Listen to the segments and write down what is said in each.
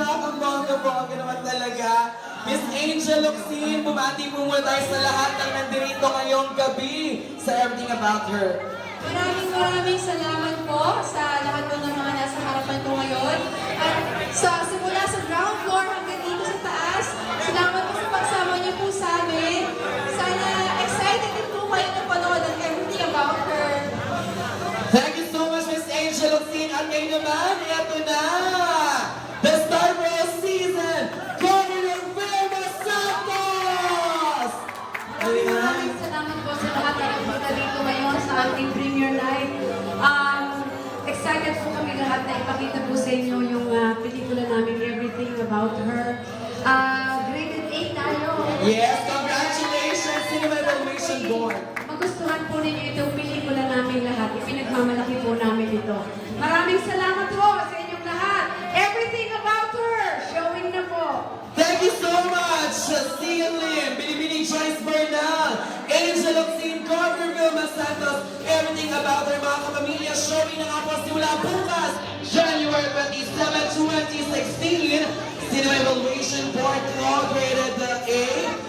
back! Ang bongga-bongga naman talaga. Miss Angel Locsin, bumati po muna tayo sa lahat ng nandito ngayong gabi sa Everything About Her. Maraming salamat po sa lahat po ng mga nasa harapan ko ngayon. At simula sa ground floor hanggang dito sa taas, salamat po sa pagsama niyo po sa amin. Sana excited din po kayo na panood ang Everything About Her. Thank you so much, Miss Angel Locsin. At ngayon naman, eto na! The Star Girl Season, Governor Vilma Santos! Maraming salamat po sa lahat na nagpunta dito ngayon sa ating premiere night. Excited po kami lahat na ipakita po sa inyo yung pelikula namin, Everything About Her. Graded 8 tayo. Yes, congratulations, Cinema Evaluation Board! Magustuhan po ninyo itong pelikula namin lahat. Ipinagmamalaki po namin ito. Maraming salamat po sa inyong lahat. Everything About Her, showing na po. Thank you so much, Sia Lim, Binibini Joyce Bernal, Angel Locsin, Governor Vilma Santos, Everything About Her, mga kapamilya, showing na nga po simula bukas, January 27, 2016, Cinema Evaluation Board inaugurated the A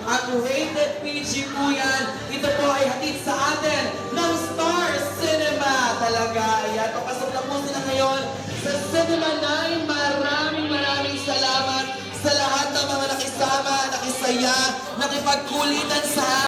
at rated PG po yan. Ito po ay hatid sa atin ng Star Cinema talaga. Ayan, papasok na po sila ngayon sa Cinema 9. Maraming salamat sa lahat ng mga nakisama, nakisaya, nakipagkulitan sa